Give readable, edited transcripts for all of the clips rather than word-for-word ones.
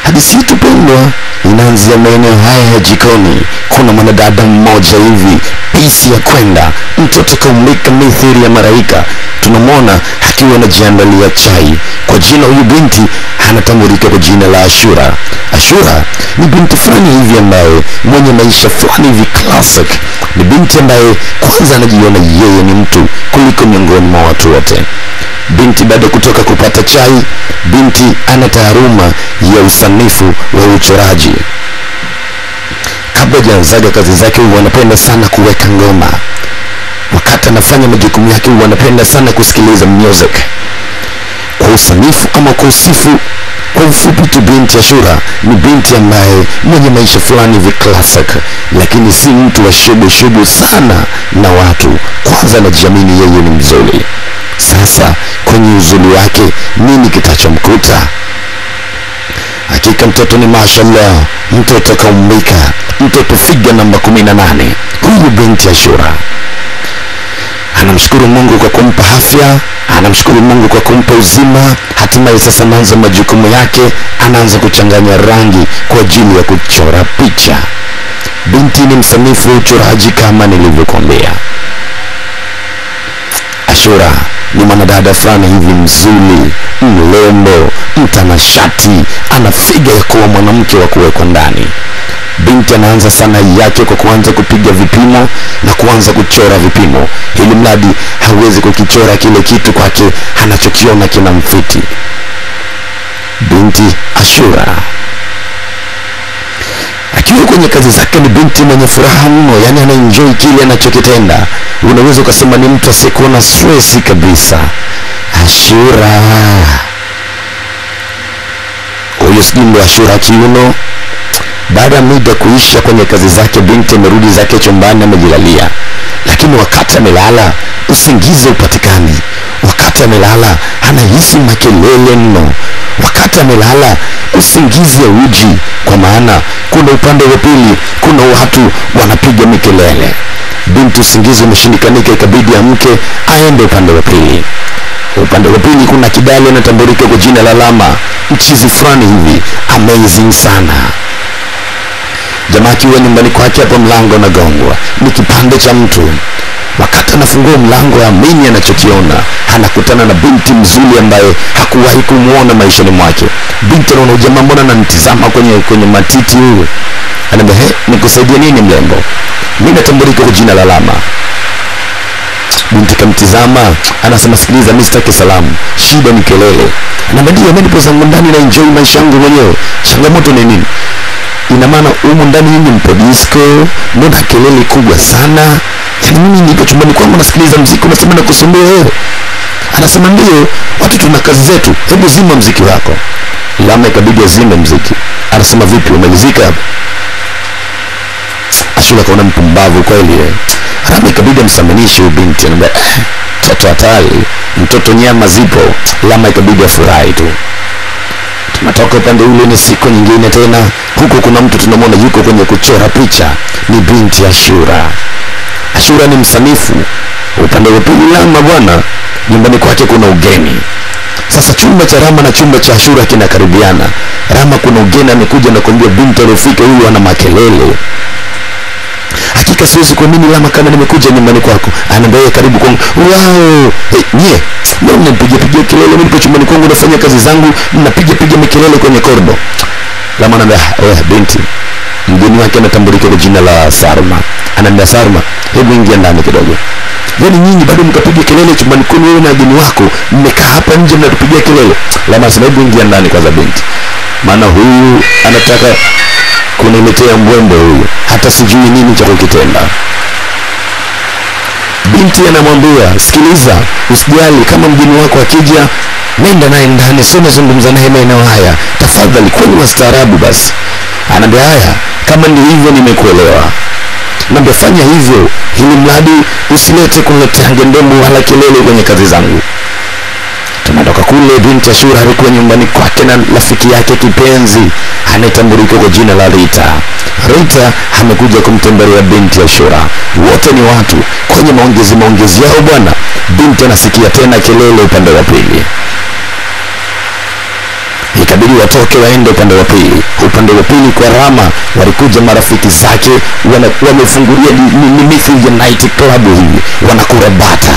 Hadithi yetu pendwa inaanzia maeneo haya ya jikoni. Kuna mwanadada mmoja hivi, pisi ya kwenda, mtoto kaumbika mithili ya malaika. Tunamwona akiwa anajiandalia chai. Kwa jina huyu binti anatambulika kwa jina la Ashura. Ashura ni binti fulani hivi ambaye mwenye maisha fulani hivi classic. Ni binti ambaye kwanza anajiona yeye ni mtu kuliko miongoni mwa watu wote. Binti baada kutoka kupata chai, binti ana taaluma ya usanifu wa uchoraji. Kabla hajaanza kazi zake huwa anapenda sana kuweka ngoma. Wakati anafanya majukumu yake huwa anapenda sana kusikiliza music. Kwa usanifu ama kwa usifu, kwa ufupi tu binti Ashura ni binti ambaye mwenye maisha fulani hivi classic, lakini si mtu wa shubu sana na watu. Kwanza anajiamini yeye ni mzuri. Sasa kwenye uzuri wake nini kitachomkuta? Hakika mtoto ni mashallah, mtoto kaumbika, mtoto figa namba 18. Huyu binti Ashura anamshukuru Mungu kwa kumpa afya, anamshukuru Mungu kwa kumpa uzima. Hatimaye sasa anaanza majukumu yake, anaanza kuchanganya rangi kwa ajili ya kuchora picha. Binti ni msanifu wa uchoraji kama nilivyokuambia. Ashura ni mwanadada fulani hivi mzuri, mlembo, mtanashati, ana figa ya kuwa mwanamke wa kuwekwa ndani. Binti anaanza sana yake kwa kuanza kupiga vipimo na kuanza kuchora vipimo, ili mradi hawezi kukichora kile kitu kwake anachokiona kinamfiti. Binti Ashura akiwa kwenye kazi zake ni binti mwenye furaha mno, yani anaenjoy kile anachokitenda. Unaweza ukasema ni mtu asiyekuwa na stress kabisa. Ashura huyo sindo Ashura kiuno. Baada ya muda kuisha kwenye kazi zake, binti amerudi zake chumbani, amejilalia. Lakini wakati amelala usingizi upatikani. Wakati amelala anahisi makelele mno. Wakati amelala usingizi hauji, kwa maana kuna upande wa pili, kuna watu wanapiga mikelele. Binti usingizi umeshindikanika, ikabidi amke aende upande wa pili. Upande wa pili kuna kidali anatambulika kwa jina la Lama, mchizi fulani hivi amazing sana. Jamaa akiwa nyumbani kwake, hapo mlango unagongwa, ni kipande cha mtu. Wakati anafungua mlango, amini anachokiona, anakutana na binti mzuri ambaye hakuwahi kumuona maishani mwake. Binti anaona jamaa, mbona ananitazama kwenye matiti huyu? Anamwambia, nikusaidie nini mlembo? Mimi natambulika kwa jina la Lama. Binti kamtizama, anasema, sikiliza, mimi sitaki salamu, shida ni kelele. Anamwambia, mimi nipo zangu ndani na enjoy maisha yangu mwenyewe, changamoto ni nini? Ina maana humu ndani nyinyi mpo disco, mbona kelele kubwa sana? Yaani mimi nipo chumbani kwangu nasikiliza muziki, unasema nakusumbua wewe? Anasema ndio, watu tuna kazi zetu, hebu zima muziki wako. Lama ikabidi azime muziki. Anasema, vipi, umelizika hapo? Ashura kaona mpumbavu kweli. Lama ikabidi amsamanishe binti. Anamwambia, mtoto hatari, mtoto nyama zipo. Lama ikabidi afurahi tu. Tunatoka upande ule, ni siku nyingine tena. Huko kuna mtu tunamwona yuko kwenye kuchora picha, ni binti Ashura. Ashura ni msanifu. Upande wa pili Lama bwana, nyumbani kwake kuna ugeni. Sasa chumba cha Lama na chumba cha Ashura kinakaribiana. Lama kuna ugeni amekuja na kumwambia binti aliyofika huyu ana makelele. Hakika siwezi kuamini Lama, kama nimekuja nyumbani kwako. Anaambia, karibu kwangu. Wow, nye, mbona mnapiga kelele? Mimi nipo chumbani kwangu nafanya kazi zangu, mnapiga mikelele kwenye kordo. Lama anaambia, binti, mgeni wake anatambulika kwa jina la Sarma. Anaambia, Sarma, hebu ingia ndani kidogo. Yaani nyinyi bado mkapiga kelele chumbani kwenu, wewe na mgeni wako mmekaa hapa nje mnatupigia kelele? Lama anasema, hebu ingia ndani kwanza binti, maana huyu anataka kuniletea mbwembe huyu, hata sijui nini cha kukitenda. Binti anamwambia, sikiliza, usijali, kama mgeni wako akija, nenda naye ndani, sio nazungumza naye maeneo haya, tafadhali kwani wastaarabu basi. Anaambia, haya, kama ni hivyo nimekuelewa. Naambia, fanya hivyo, ili mradi usilete kuniletea ngendembo wala kelele kwenye kazi zangu. Tunatoka kule, binti Ashura alikuwa nyumbani kwake na rafiki yake kipenzi anayetambulika kwa jina la Rita. Rita amekuja kumtembelea binti Ashura. Wote ni watu kwenye maongezi yao bwana. Binti anasikia tena kelele upande wa pili. ikabidi watoke waende upande wa pili. Upande wa pili kwa Rama walikuja marafiki zake, wamefungulia ni mithili ya night club hivi, wanakula bata.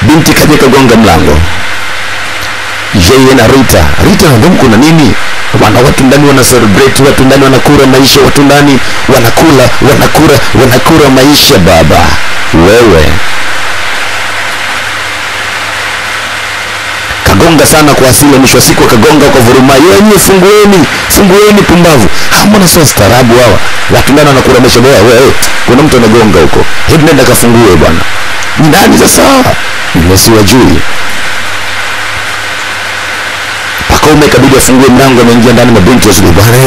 Binti kaja kagonga mlango, yeye na Rita ndio kuna nini? Watu ndani wana celebrate, watu ndani wanakula maisha, watu ndani wanakula maisha. Baba wewe, kagonga sana kwa asili, mwisho wa siku kagonga kwa vuruma, yeye fungueni pumbavu. Mbona sio staarabu hawa? Watu ndani wanakula maisha. Wewe kuna mtu anagonga huko, hebu nenda kafungue bwana. Ni nani sasa? Nimesiwajui. Pakome kabidi afungue mlango, anaingia ndani na binti asibu, bwana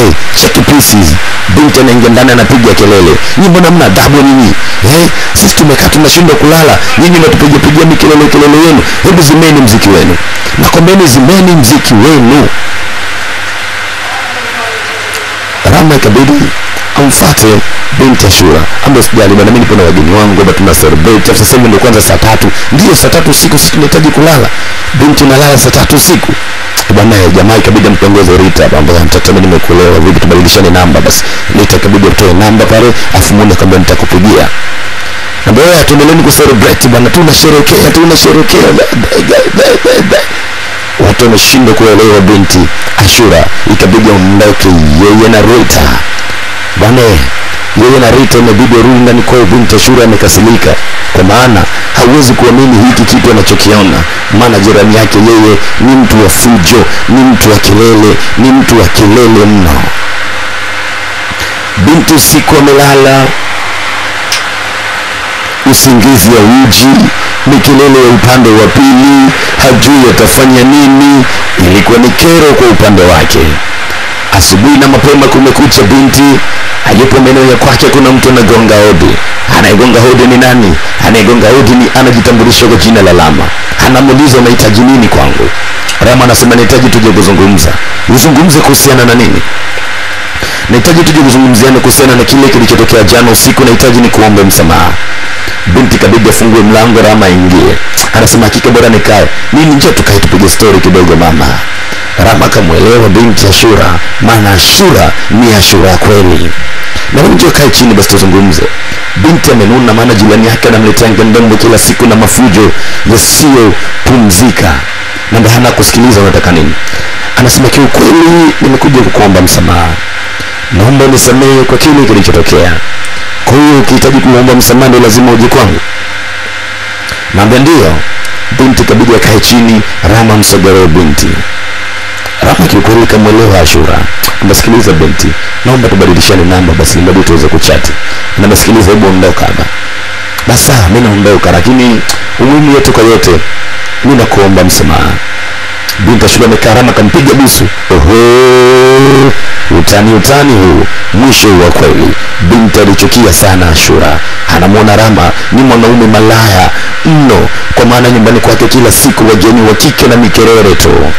check pieces. Binti anaingia ndani anapiga kelele, nyinyi mbona mna adabu nini? Sisi tumekaa tunashindwa kulala, nyinyi mnatupigia mikelele yenu. Hebu zimeni mziki wenu. Nakwambieni zimeni mziki wenu. Rama kabidi amfuate binti Ashura, ambaye sijali bwana, mimi nipo na wageni wangu, bado tuna celebrate. Sasa hivi ndio kwanza saa 3. Ndio saa 3 usiku, sisi tunahitaji kulala. Binti nalala saa 3 usiku. Bwana jamaa ikabidi mtongoze Rita hapa, ambaye mtoto mimi nimekuelewa, vipi tubadilishane namba basi. Rita ikabidi atoe namba pale, afu muone kama nitakupigia. Na bwana tuendelee ku celebrate bwana, tunasherehekea. Watu wameshindwa kuelewa binti Ashura, ikabidi aondoke yeye na Rita. Bwana yeye na Rita imebidi rudi ndani kwa binti Ashura. Amekasirika kwa maana hauwezi kuamini hiki kitu anachokiona, maana jirani yake yeye ni mtu wa fujo, ni mtu wa kelele mno. Binti usiku amelala, usingizi ya uji, mikelele ya upande wa pili, hajui atafanya nini. Ilikuwa ni kero kwa upande wake. Asubuhi na mapema kumekucha, binti alipo maeneo ya kwake, kuna mtu anagonga hodi. Anayegonga hodi ni nani? Anayegonga hodi ni anajitambulisha kwa jina la Rama. Anamuuliza unahitaji nini kwangu? Rama anasema nahitaji tuje kuzungumza. Uzungumze kuhusiana na nini? Nahitaji tuje kuzungumziana kuhusiana na kile kilichotokea jana usiku, nahitaji ni kuombe msamaha. Binti kabidi afungue mlango, Rama aingie. Anasema hakika bora nikae. Nini, njoo tukae tupige story kidogo mama. Rama kamuelewa binti Ashura, maana Ashura ni Ashura kweli. Na njoo kae chini basi tuzungumze. Binti amenuna, maana jirani yake anamletea ngendembo kila siku na mafujo yasiyo pumzika. Na ndio hana kusikiliza unataka nini. Anasema kiukweli nimekuja kukuomba msamaha. Naomba unisamehe kwa kile kilichotokea. Kwa hiyo ukihitaji kuomba msamaha ndio lazima uje kwangu. Naambia ndio. Binti kabidi akae chini, Rama msogelee binti. Rama kiukweli kamuelewa Ashura. Mbasikiliza binti, naomba tubadilishane namba basi ili tuweze kuchati. Na mbasikiliza, hebu ondoka hapa. Basi mimi naondoka, lakini umuhimu yote kwa yote mimi nakuomba msamaha. Binti Ashura amekaa, Rama kampiga busu. Utani huu mwisho wa kweli. Binti alichukia sana Ashura. Anamwona Rama ni mwanaume malaya mno, kwa maana nyumbani kwake kila siku wageni wa kike na mikerere tu.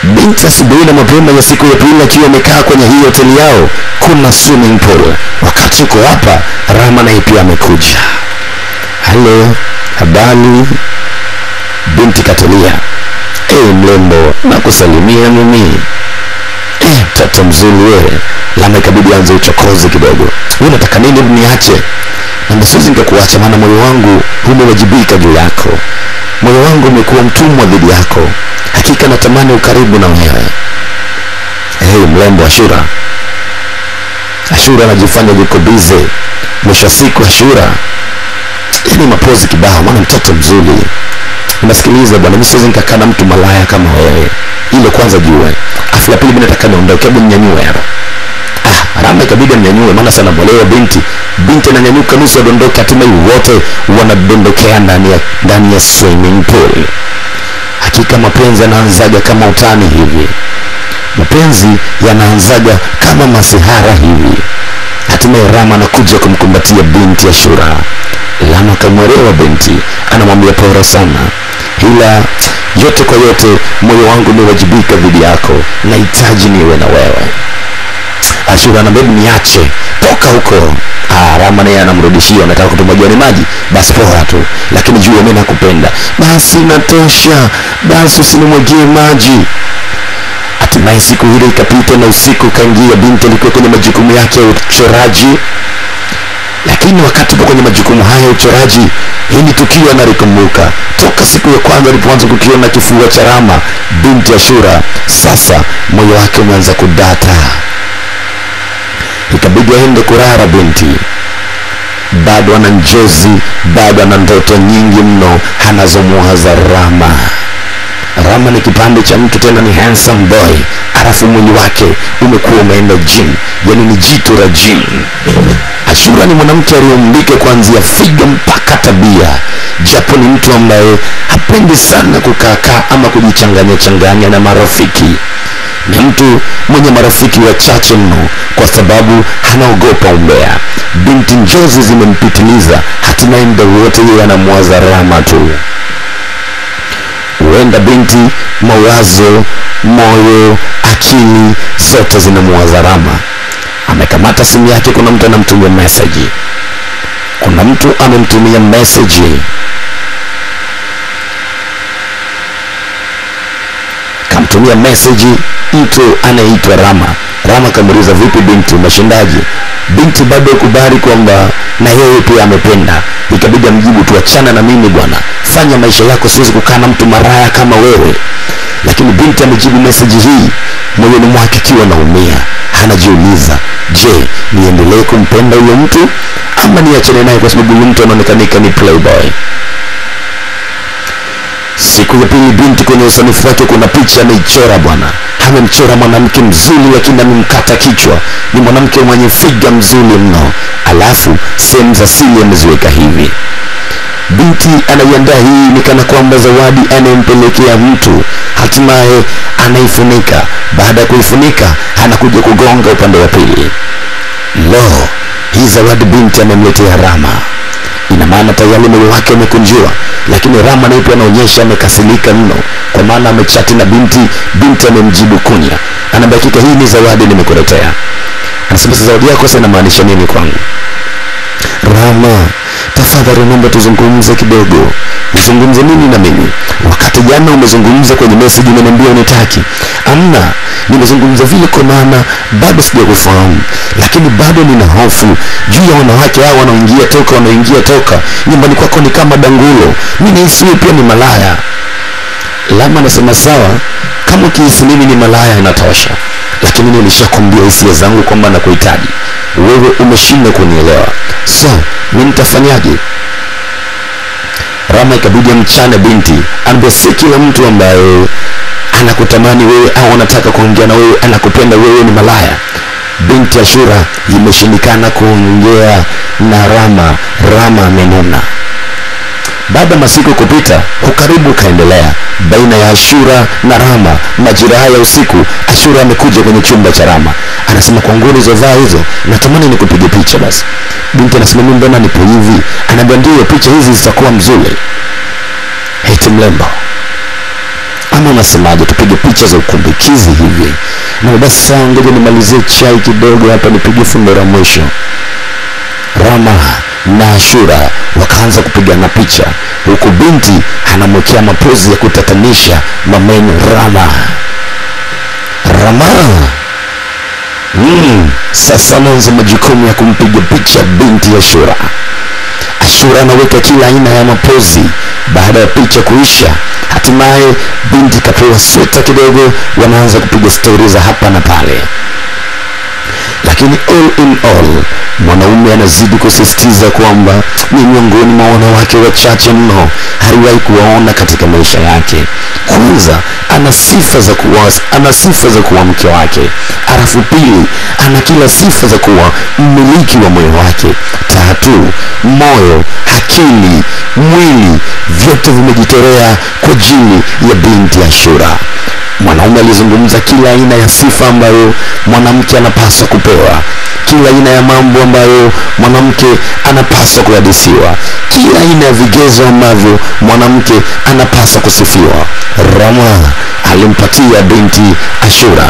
Binti asubuhi na mapema ya siku ya pili akiwa amekaa kwenye hii hoteli yao, kuna swimming pool. Wakati uko hapa, Rama naye pia amekuja. Halo, habari? Binti katulia. Mlembo, nakusalimia mimi. Mtoto mzuri wewe. Rama ikabidi anze uchokozi kidogo. Wewe unataka nini niache? Na siwezi nikakuacha, maana moyo wangu umewajibika juu yako. Moyo wangu umekuwa mtumwa dhidi yako. Hakika natamani ukaribu na wewe. Mlembo Ashura. Ashura anajifanya yuko busy. Mwisho siku Ashura ni mapozi kibao, maana mtoto mzuri. Unasikiliza bwana, mimi siwezi nikakaa na mtu malaya kama wewe. Ile kwanza jue. Afu la pili mimi nataka niondoke, hebu ninyanyue hapa. Rama ikabidi mnyanyue, maana sana bolewa binti. Binti ananyanyuka nusu adondoka, hatimaye wote wanadondokea ndani ya swimming pool. Hakika mapenzi yanaanzaga kama utani hivi. Mapenzi yanaanzaga kama masihara hivi. Hatimaye Rama anakuja kumkumbatia binti Ashura. Rama kamwelewa binti, anamwambia pole sana, ila yote kwa yote moyo wangu umewajibika dhidi yako, nahitaji niwe na wewe. Ashura anambia niache, toka huko. Rama naye anamrudishia, anataka kutumwagia ni maji, basi poa tu, lakini jua mimi nakupenda. Basi natosha, basi usinimwagie maji. Hatimaye siku ile ikapita na usiku kaingia. Binti alikuwa kwenye majukumu yake ya uchoraji, lakini wakati kwa kwenye majukumu haya ya uchoraji, hili tukio analikumbuka toka siku ya kwanza alipoanza kukiona kifua cha Rama binti Ashura. Sasa moyo wake umeanza kudata, ikabidi aende kurara. Binti bado ana njozi, bado ana ndoto nyingi mno anazomuwaza Rama. Rama ni kipande cha mtu, tena ni handsome boy, alafu mwili wake umekuwa umeenda gym, yani ni jitu la gym. Ashura ni mwanamke aliyeumbika kuanzia figa mpaka tabia, japo ni mtu ambaye hapendi sana kukaa ama kujichanganya na marafiki. Ni mtu mwenye marafiki wachache mno kwa sababu hanaogopa umbea. Binti njozi zimempitiliza, hatimaye muda wote yeye anamwaza Rama tu. Huenda binti mawazo, moyo, akili zote zinamwaza Rama. Amekamata simu yake, kuna mtu anamtumia message. Kuna mtu amemtumia message. Kamtumia message mtu anaitwa Rama. Rama kamuuliza, vipi binti, umeshindaje? Binti bado kubali kwamba na yeye pia amependa. Ikabidi amjibu tu, achana na mimi bwana, fanya maisha yako, siwezi kukaa na mtu maraya kama wewe. Lakini binti amejibu message hii moyoni mwake akiwa naumia. Anajiuliza, je, niendelee kumpenda huyo mtu ama niachane naye kwa sababu huyo mtu anaonekanika ni playboy? Siku ya pili, binti kwenye usanifu wake kuna picha ameichora bwana. Amemchora mwanamke mzuri, lakini amemkata kichwa. Ni mwanamke mwenye figa mzuri mno, alafu sehemu za siri ameziweka hivi. Binti anaiandaa hii ni kana kwamba zawadi anayempelekea mtu. Hatimaye anaifunika. Baada ya kuifunika, anakuja kugonga upande wa pili. Lo, hii zawadi binti amemletea Rama. Ina maana tayari moyo wake umekunjua, lakini Rama naye pia anaonyesha amekasirika mno, kwa maana amechati na binti. Binti amemjibu kunya, anabakika, hii ni zawadi nimekuletea. Anasema, zawadi yako sasa inamaanisha nini kwangu? Rama, tafadhali naomba tuzungumze kidogo. Nizungumze nini na mimi? Wakati jana umezungumza kwenye message unaniambia unitaki. Amna, nimezungumza vile kwa maana bado sijakufahamu, lakini bado nina hofu juu ya wanawake hao wanaoingia toka nyumbani kwako, ni kama dangulo. Mimi nahisi wewe pia ni malaya. Rama anasema, sawa, kama ukihisi mimi ni malaya inatosha, lakini nilishakwambia hisia zangu kwamba nakuhitaji. Wewe umeshindwa kunielewa, so mimi nitafanyaje? Rama ikabidi mchana binti. Anambia, si kila mtu ambaye anakutamani wewe au anataka kuongea na wewe anakupenda wewe ni malaya. Binti Ashura imeshindikana kuongea na Rama. Rama amenuna. Baada masiku kupita, ukaribu kaendelea baina ya Ashura na Rama. Majira haya usiku, Ashura amekuja kwenye chumba cha Rama. Anasema, kwa nguo ulizovaa hizo natamani nikupige picha basi. Binti anasema, mimi mbona nipo hivi? Anambia, ndio, picha hizi zitakuwa mzuri. Heti mlembo, ama unasemaje tupige picha za ukumbukizi hivi? Na basi sawa, ngoja nimalizie chai kidogo hapa nipige fundo la mwisho. Rama na Ashura wakaanza kupigana picha, huku binti anamwekea mapozi ya kutatanisha mameni Rama. Sasa mwanzo majukumu ya kumpiga picha binti Ashura. Ashura anaweka kila aina ya mapozi. Baada ya picha kuisha, hatimaye binti kapewa sweta kidogo, wanaanza kupiga stori za hapa na pale. Lakini all in all, mwanaume anazidi kusisitiza kwamba ni miongoni mwa wanawake wachache mno aliwahi kuwaona katika maisha yake. Kwanza, ana sifa za kuwa mke wake. Alafu pili, ana kila sifa za kuwa mmiliki wa moyo wake. Tatu, moyo, akili, mwili, vyote vimejitolea kwa ajili ya binti Ashura. Mwanaume alizungumza kila aina ya sifa ambayo mwanamke anapaswa kupewa, kila aina ya mambo ambayo mwanamke anapaswa kuhadisiwa, kila aina ya vigezo ambavyo mwanamke anapaswa kusifiwa. Rama alimpatia binti Ashura.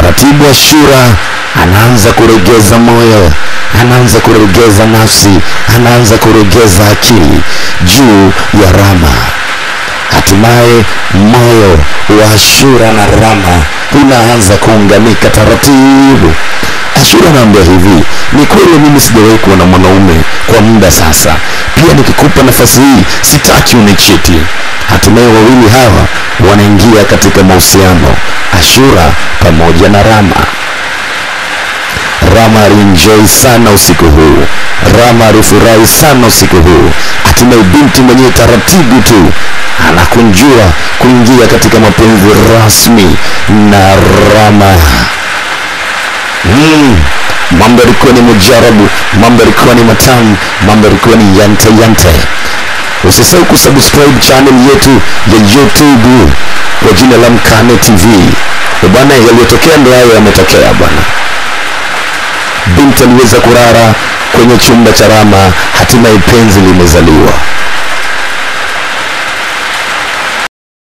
Taratibu Ashura anaanza kuregeza moyo, anaanza kuregeza nafsi, anaanza kuregeza akili juu ya Rama. Hatimaye moyo wa Ashura na Rama unaanza kuunganika taratibu. Ashura anaambia hivi, ni kweli mimi sijawahi kuwa na mwanaume kwa muda sasa, pia nikikupa nafasi hii sitaki unichiti. Hatimaye wawili hawa wanaingia katika mahusiano, Ashura pamoja na Rama. Rama alienjoy sana usiku huu, Rama alifurahi sana usiku huu. Hatimaye binti mwenye taratibu tu anakunjua kuingia katika mapenzi rasmi na Rama. Mambo yalikuwa ni mujarabu, mambo yalikuwa ni matamu, mambo yalikuwa ni yante. Usisahau kusubscribe channel yetu ya YouTube kwa jina la Mkane TV. Bwana, yaliyotokea ndio hayo yametokea bwana. Binti aliweza kurara kwenye chumba cha Rama, hatimaye penzi limezaliwa.